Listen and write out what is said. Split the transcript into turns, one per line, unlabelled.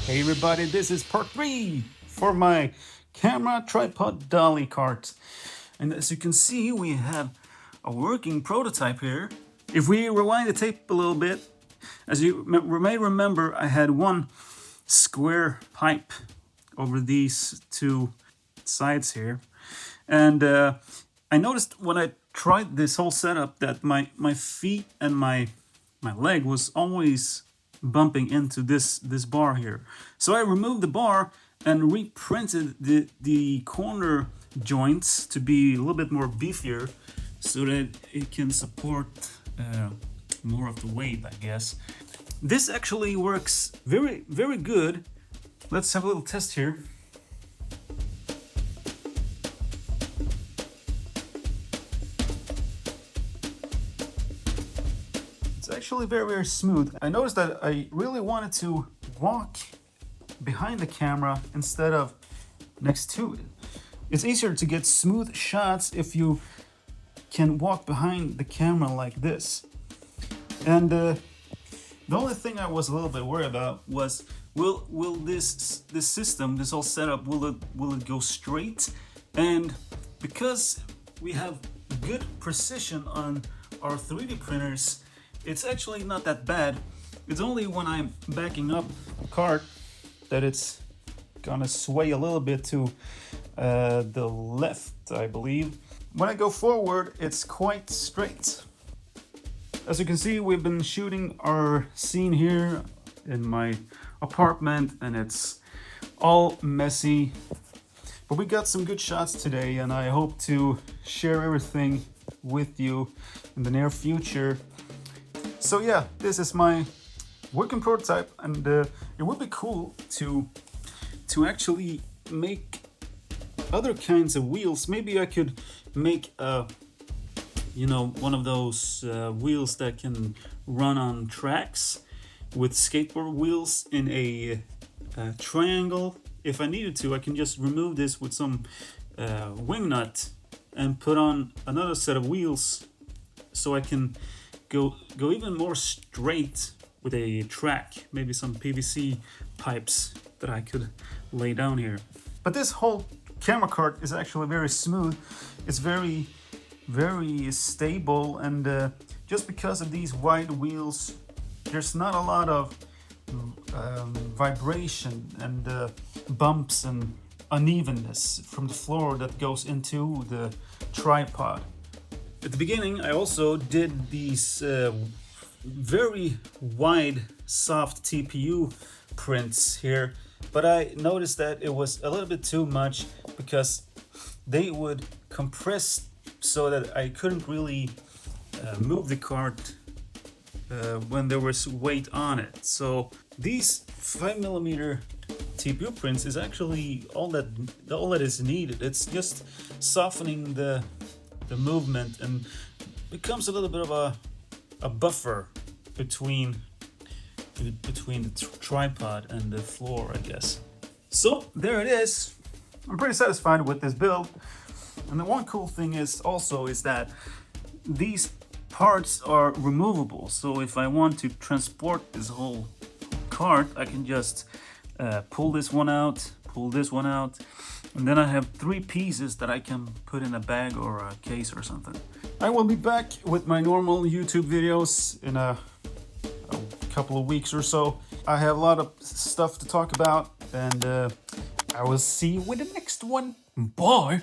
Hey everybody, this is part 3 for my camera tripod dolly cart. And as you can see, we have a working prototype here. If we rewind the tape a little bit, as you may remember, I had one square pipe over these two sides here. And I noticed when I tried this whole setup that my feet and my leg was always bumping into this bar here. So I removed the bar and reprinted the corner joints to be a little bit more beefier so that it can support more of the weight, I guess. This actually works very, very good. Let's have a little test here. It's actually very, very smooth. I noticed that I really wanted to walk behind the camera instead of next to it. It's easier to get smooth shots if you can walk behind the camera like this. And the only thing I was a little bit worried about was, will this system, this whole setup, will it go straight? And because we have good precision on our 3D printers, it's actually not that bad. It's only when I'm backing up the cart that it's gonna sway a little bit to the left, I believe. When I go forward, it's quite straight. As you can see, we've been shooting our scene here in my apartment and it's all messy. But we got some good shots today and I hope to share everything with you in the near future. So yeah, this is my working prototype, and it would be cool to actually make other kinds of wheels. Maybe I could make one of those wheels that can run on tracks with skateboard wheels in a triangle. If I needed to, I can just remove this with some wing nut and put on another set of wheels so I can go even more straight with a track, maybe some PVC pipes that I could lay down here. But this whole camera cart is actually very smooth. It's very, very stable, and just because of these wide wheels, there's not a lot of vibration and bumps and unevenness from the floor that goes into the tripod. At the beginning, I also did these very wide, soft TPU prints here, but I noticed that it was a little bit too much because they would compress so that I couldn't really move the cart when there was weight on it. So these 5mm TPU prints is actually all that is needed. It's just softening the movement and becomes a little bit of a buffer between the tripod and the floor, I guess. So there it is. I'm pretty satisfied with this build. And the one cool thing is that these parts are removable. So if I want to transport this whole cart, I can just pull this one out, and then I have 3 pieces that I can put in a bag or a case or something. I will be back with my normal YouTube videos in a couple of weeks or so. I have a lot of stuff to talk about, and I will see you with the next one. Bye!